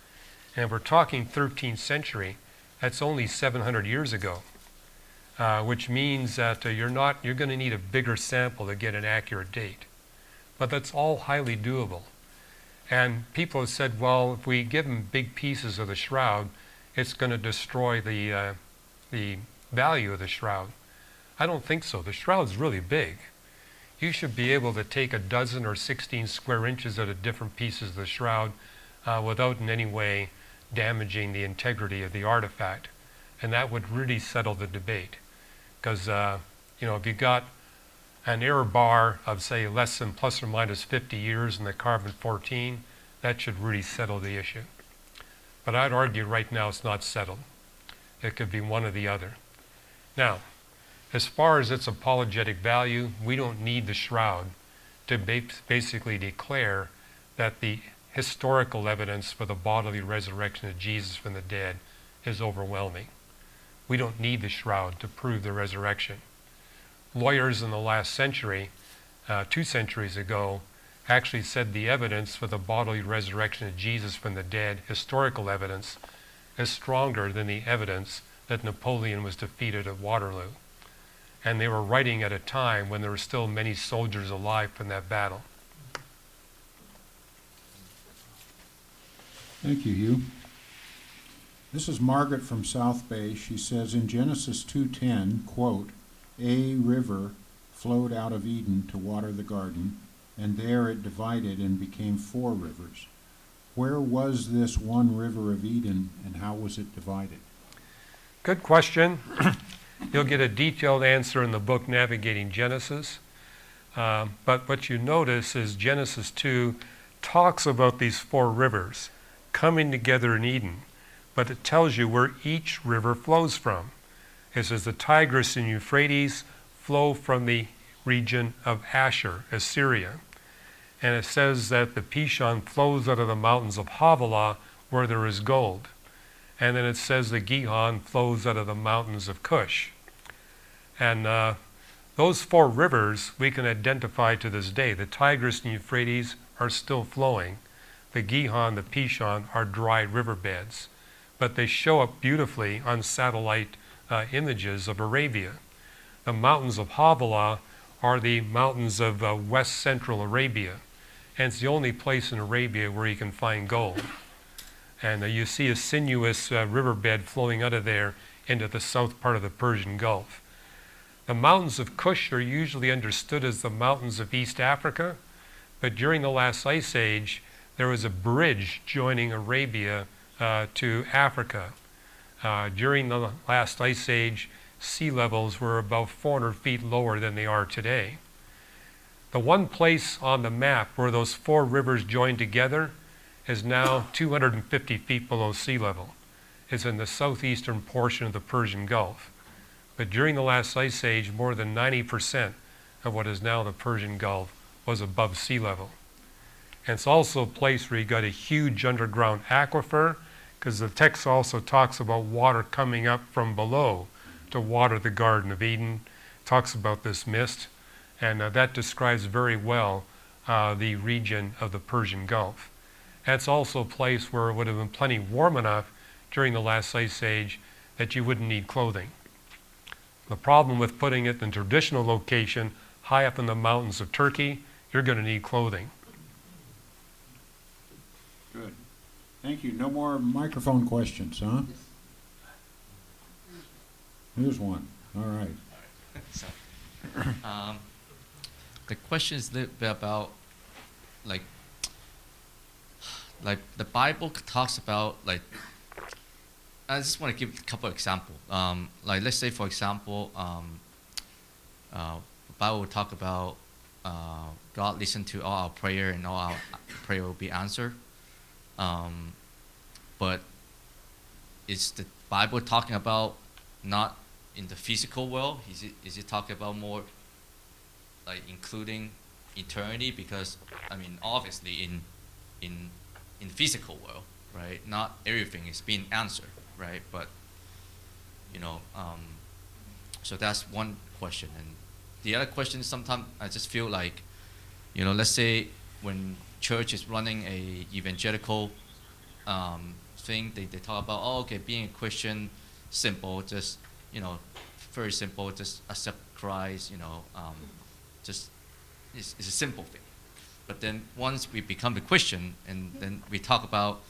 And if we're talking 13th century, that's only 700 years ago, which means that you're going to need a bigger sample to get an accurate date. But that's all highly doable. And people have said, well, if we give them big pieces of the shroud, it's going to destroy the value of the shroud. I don't think so. The shroud's really big. You should be able to take a dozen or 16 square inches out of different pieces of the shroud without in any way damaging the integrity of the artifact. And that would really settle the debate. Because, if you got an error bar of, say, less than plus or minus 50 years in the carbon-14, that should really settle the issue. But I'd argue right now it's not settled. It could be one or the other. Now, as far as its apologetic value, we don't need the shroud to basically declare that the historical evidence for the bodily resurrection of Jesus from the dead is overwhelming. We don't need the shroud to prove the resurrection. Lawyers in the last century, 2 centuries ago, actually said the evidence for the bodily resurrection of Jesus from the dead, historical evidence, is stronger than the evidence that Napoleon was defeated at Waterloo. And they were writing at a time when there were still many soldiers alive from that battle. Thank you, Hugh. This is Margaret from South Bay. She says in Genesis 2:10, quote, "A river flowed out of Eden to water the garden, and there it divided and became 4 rivers. Where was this one river of Eden, and how was it divided?" Good question. You'll get a detailed answer in the book Navigating Genesis. But what you notice is Genesis 2 talks about these 4 rivers coming together in Eden. but it tells you where each river flows from. It says the Tigris and Euphrates flow from the region of Asher, Assyria. And it says that the Pishon flows out of the mountains of Havilah where there is gold. And then it says the Gihon flows out of the mountains of Cush. And those four rivers we can identify to this day. The Tigris and Euphrates are still flowing. The Gihon, the Pishon are dry riverbeds. But they show up beautifully on satellite images of Arabia. The mountains of Havilah are the mountains of west central Arabia. And it's the only place in Arabia where you can find gold. And you see a sinuous riverbed flowing out of there into the south part of the Persian Gulf. The mountains of Cush are usually understood as the mountains of East Africa, but during the last ice age, there was a bridge joining Arabia to Africa. During the last ice age, sea levels were about 400 feet lower than they are today. The one place on the map where those four rivers join together is now 250 feet below sea level. It's in the southeastern portion of the Persian Gulf. But during the last ice age, more than 90% of what is now the Persian Gulf was above sea level. And it's also a place where you got a huge underground aquifer, because the text also talks about water coming up from below to water the Garden of Eden. It talks about this mist, and that describes very well the region of the Persian Gulf. That's also a place where it would have been plenty warm enough during the last ice age that you wouldn't need clothing. The problem with putting it in a traditional location high up in the mountains of Turkey, you're going to need clothing. Good. Thank you. No more microphone questions, huh? Here's one. All right. So, the question is a little bit about, like the Bible talks about, like, I just want to give a couple of examples. Like, let's say, for example, the Bible will talk about God listen to all our prayer and all our prayer will be answered. But is the Bible talking about not in the physical world? Is it talking about more like including eternity? Because I mean, obviously in physical world, right? Not everything is being answered, right? But you know, so that's one question. And the other question is sometimes I just feel like, you know, let's say when church is running a evangelical thing, they talk about, oh, okay, being a Christian, simple, just, you know, very simple, just accept Christ, you know, just, it's a simple thing. But then once we become a Christian and then we talk about,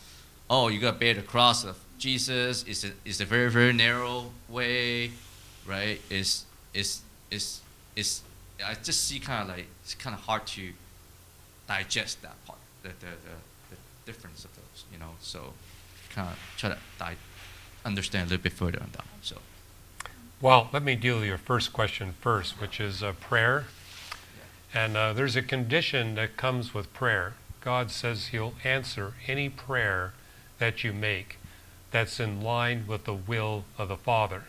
oh, you got to bear the cross of Jesus, is a very, very narrow way, right? I just see kind of like, it's kind of hard to digest that part, the difference of those, you know, so kind of try to understand a little bit further on that. So, well, let me deal with your first question first, which is prayer. And there's a condition that comes with prayer. God says he'll answer any prayer that you make that's in line with the will of the Father.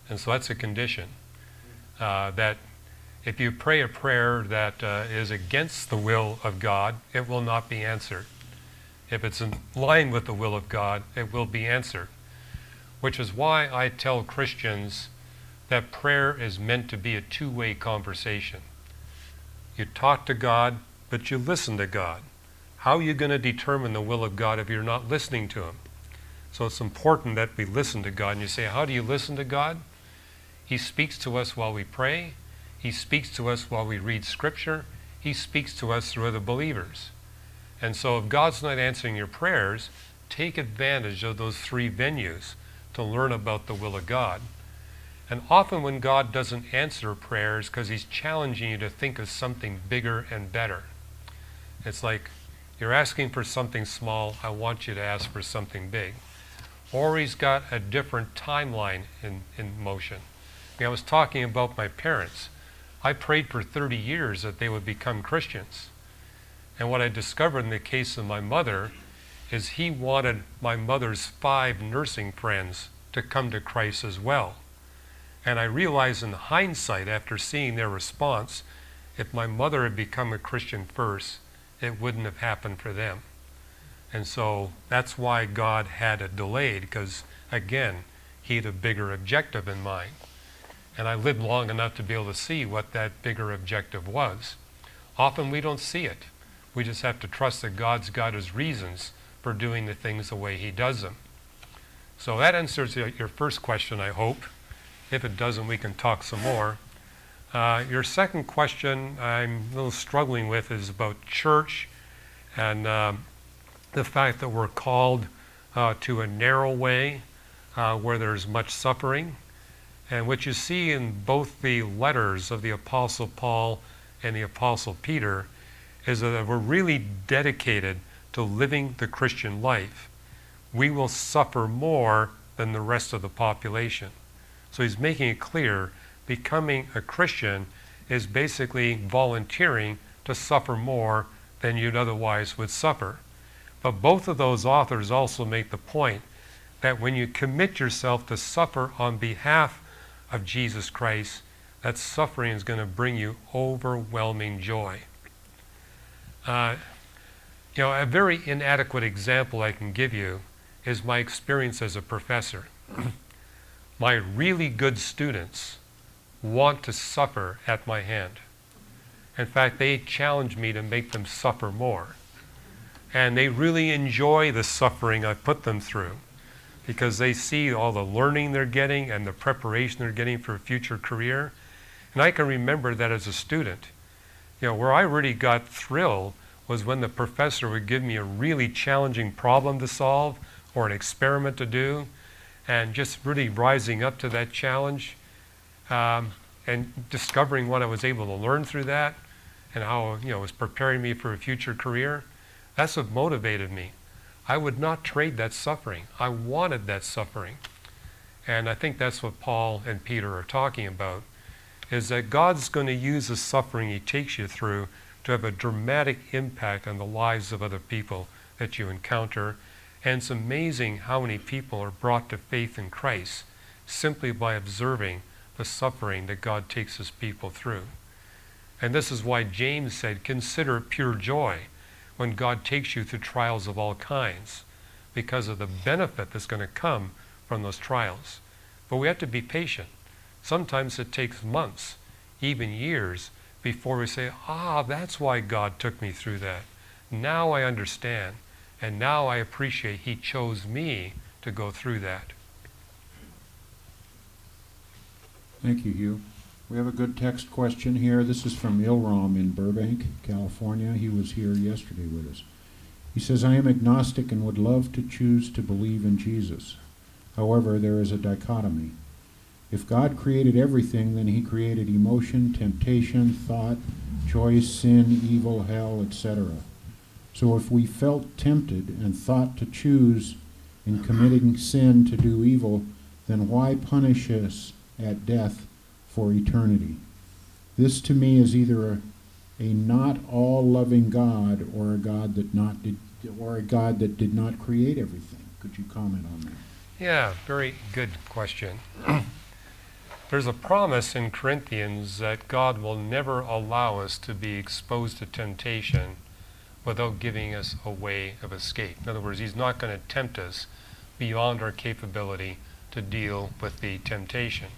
And so that's a condition, that if you pray a prayer that is against the will of God, it will not be answered. If it's in line with the will of God, it will be answered. Which is why I tell Christians that prayer is meant to be a two-way conversation. You talk to God, but you listen to God. How are you going to determine the will of God if you're not listening to him? So it's important that we listen to God. And you say, how do you listen to God? He speaks to us while we pray. He speaks to us while we read Scripture. He speaks to us through other believers. And so if God's not answering your prayers, take advantage of those three venues to learn about the will of God. And often when God doesn't answer prayers because he's challenging you to think of something bigger and better. It's like, you're asking for something small, I want you to ask for something big. Or he's got a different timeline in motion. I mean, I was talking about my parents. I prayed for 30 years that they would become Christians. And what I discovered in the case of my mother is he wanted my mother's 5 nursing friends to come to Christ as well. And I realize in hindsight, after seeing their response, if my mother had become a Christian first, it wouldn't have happened for them. And so that's why God had it delayed, because again, he had a bigger objective in mind. And I lived long enough to be able to see what that bigger objective was. Often we don't see it. We just have to trust that God's got his reasons for doing the things the way he does them. So that answers your first question, I hope. If it doesn't, we can talk some more. Your second question I'm a little struggling with is about church and the fact that we're called to a narrow way where there's much suffering. And what you see in both the letters of the Apostle Paul and the Apostle Peter is that we're really dedicated to living the Christian life. We will suffer more than the rest of the population. So he's making it clear, becoming a Christian is basically volunteering to suffer more than you'd otherwise would suffer. But both of those authors also make the point that when you commit yourself to suffer on behalf of Jesus Christ, that suffering is going to bring you overwhelming joy. A very inadequate example I can give you is my experience as a professor. My really good students want to suffer at my hand. In fact, they challenge me to make them suffer more. And they really enjoy the suffering I put them through because they see all the learning they're getting and the preparation they're getting for a future career. And I can remember that as a student. Where I really got thrilled was when the professor would give me a really challenging problem to solve or an experiment to do, and just really rising up to that challenge and discovering what I was able to learn through that and how it was preparing me for a future career. That's what motivated me. I would not trade that suffering. I wanted that suffering. And I think that's what Paul and Peter are talking about, is that God's going to use the suffering he takes you through to have a dramatic impact on the lives of other people that you encounter. And it's amazing how many people are brought to faith in Christ simply by observing the suffering that God takes his people through. And this is why James said, consider it pure joy when God takes you through trials of all kinds, because of the benefit that's going to come from those trials. But we have to be patient. Sometimes it takes months, even years, before we say, that's why God took me through that. Now I understand. And now I appreciate he chose me to go through that. Thank you, Hugh. We have a good text question here. This is from Ilram in Burbank, California. He was here yesterday with us. He says, I am agnostic and would love to choose to believe in Jesus. However, there is a dichotomy. If God created everything, then he created emotion, temptation, thought, choice, sin, evil, hell, etc. So if we felt tempted and thought to choose in committing sin to do evil, then why punish us at death for eternity? This to me is either a not all-loving God or a God that did not create everything. Could you comment on that? Yeah, very good question. There's a promise in Corinthians that God will never allow us to be exposed to temptation without giving us a way of escape. In other words, he's not going to tempt us beyond our capability to deal with the temptation.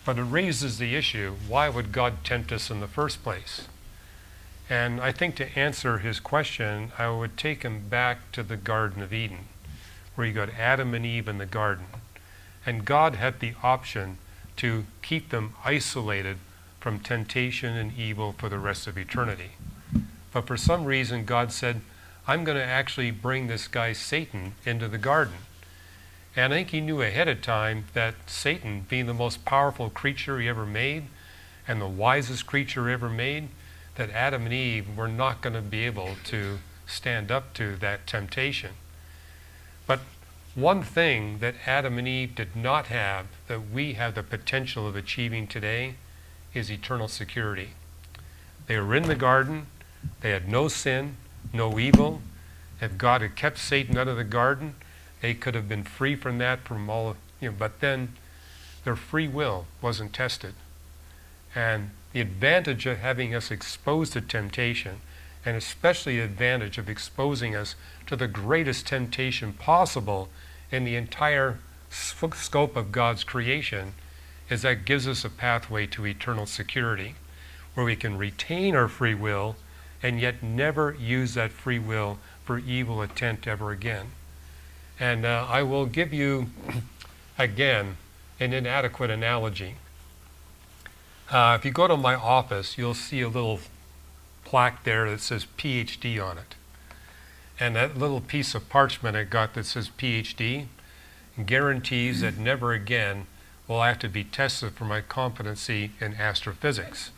But it raises the issue, why would God tempt us in the first place? And I think to answer his question, I would take him back to the Garden of Eden, where you got Adam and Eve in the garden. And God had the option to keep them isolated from temptation and evil for the rest of eternity. But for some reason, God said, I'm going to actually bring this guy Satan into the garden. And I think he knew ahead of time that Satan, being the most powerful creature he ever made and the wisest creature ever made, that Adam and Eve were not going to be able to stand up to that temptation. But one thing that Adam and Eve did not have that we have the potential of achieving today is eternal security. They were in the garden. They had no sin, no evil, If God had kept Satan out of the garden, they could have been free from that, from all, but then their free will wasn't tested. And the advantage of having us exposed to temptation, and especially the advantage of exposing us to the greatest temptation possible in the entire scope of God's creation, is that gives us a pathway to eternal security, where we can retain our free will and yet never use that free will for evil intent ever again. And I will give you, again, an inadequate analogy. If you go to my office, you'll see a little plaque there that says PhD on it. And that little piece of parchment I got that says PhD guarantees that never again will I have to be tested for my competency in astrophysics.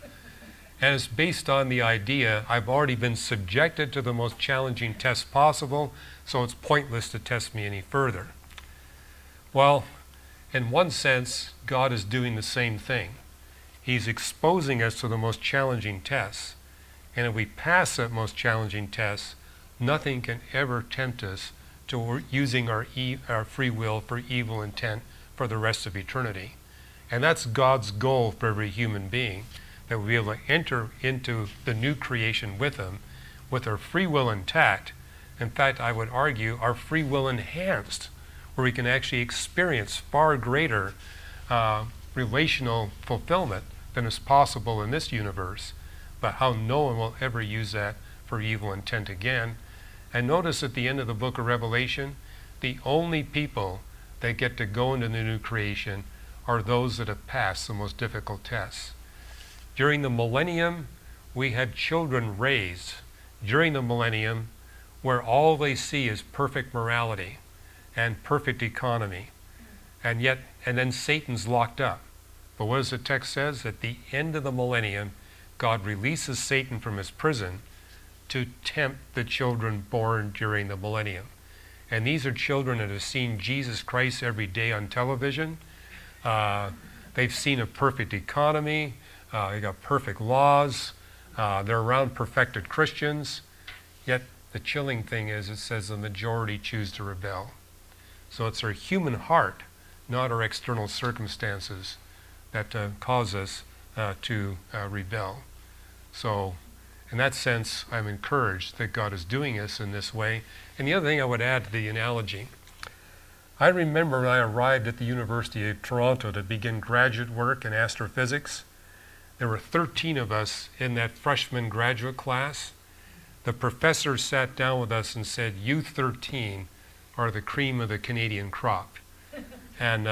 And it's based on the idea I've already been subjected to the most challenging tests possible, so it's pointless to test me any further. Well, in one sense, God is doing the same thing. He's exposing us to the most challenging tests. And if we pass that most challenging test, nothing can ever tempt us to using our free will for evil intent for the rest of eternity. And that's God's goal for every human being, that we'll be able to enter into the new creation with Him, with our free will intact. In fact, I would argue our free will enhanced, where we can actually experience far greater relational fulfillment than is possible in this universe, but how no one will ever use that for evil intent again. And notice at the end of the book of Revelation, the only people that get to go into the new creation are those that have passed the most difficult tests. During the millennium, we had children raised during the millennium where all they see is perfect morality and perfect economy. And then Satan's locked up. But what does the text says? At the end of the millennium, God releases Satan from his prison to tempt the children born during the millennium. And these are children that have seen Jesus Christ every day on television. They've seen a perfect economy. They got perfect laws. They're around perfected Christians. Yet the chilling thing is it says the majority choose to rebel. So it's our human heart, not our external circumstances, that cause us to rebel. So in that sense, I'm encouraged that God is doing this in this way. And the other thing I would add to the analogy, I remember when I arrived at the University of Toronto to begin graduate work in astrophysics, there were 13 of us in that freshman graduate class. The professor sat down with us and said, "You 13 are the cream of the Canadian crop. And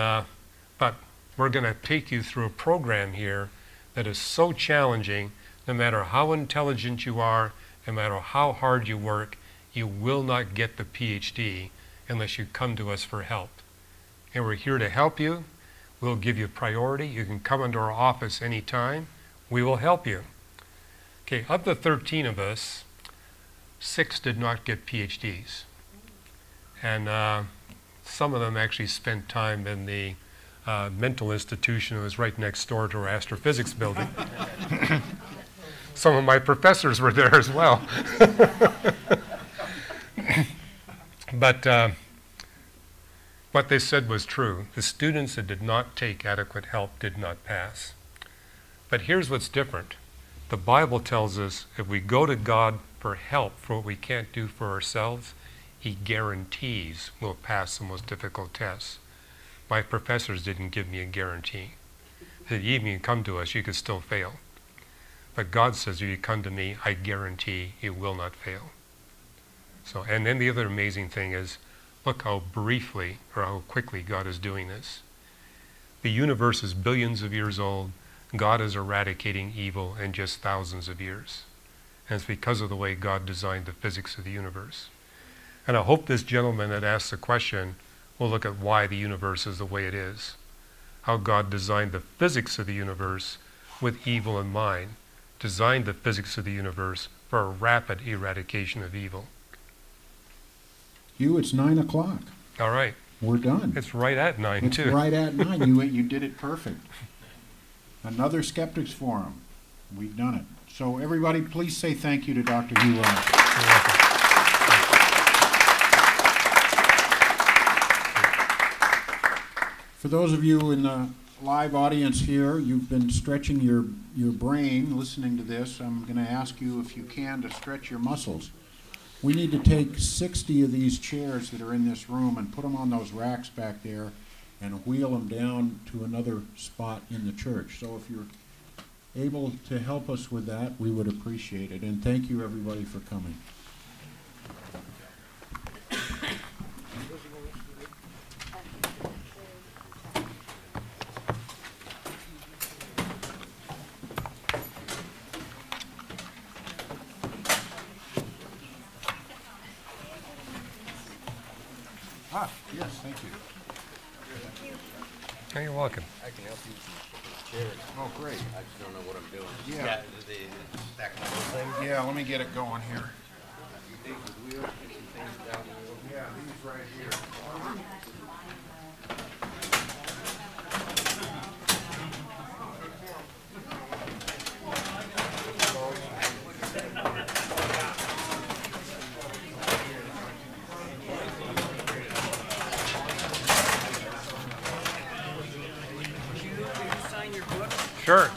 but we're going to take you through a program here that is so challenging, no matter how intelligent you are, no matter how hard you work, you will not get the PhD unless you come to us for help. And we're here to help you. We'll give you priority. You can come into our office anytime. We will help you." Okay, of the 13 of us, 6 did not get PhDs. And some of them actually spent time in the mental institution that was right next door to our astrophysics building. Some of my professors were there as well. But what they said was true. The students that did not take adequate help did not pass. But here's what's different. The Bible tells us if we go to God for help for what we can't do for ourselves, He guarantees we'll pass the most difficult tests. My professors didn't give me a guarantee. They said, even if you come to us, you could still fail. But God says, if you come to me, I guarantee you will not fail. So, and then the other amazing thing is, look how briefly or how quickly God is doing this. The universe is billions of years old. God is eradicating evil in just thousands of years. And it's because of the way God designed the physics of the universe. And I hope this gentleman that asked the question will look at why the universe is the way it is. How God designed the physics of the universe with evil in mind. Designed the physics of the universe for a rapid eradication of evil. Hugh, it's 9 o'clock. All right. We're done. It's right at 9, It's too. right at 9. You did it perfect. Another Skeptics Forum. We've done it. So everybody, please say thank you to Dr. Hugh Ross. You're welcome. For those of you in the live audience here, you've been stretching your brain listening to this. I'm going to ask you, if you can, to stretch your muscles. We need to take 60 of these chairs that are in this room and put them on those racks back there and wheel them down to another spot in the church. So if you're able to help us with that, we would appreciate it. And thank you, everybody, for coming. Ah, yes, thank you. Oh, you're welcome. I can help you with chairs. Oh, great. I just don't know what I'm doing. Yeah. The stack my whole thing. Yeah, let me get it going here. Things with wheels, get some things down the middle. Yeah, these right here. Sure.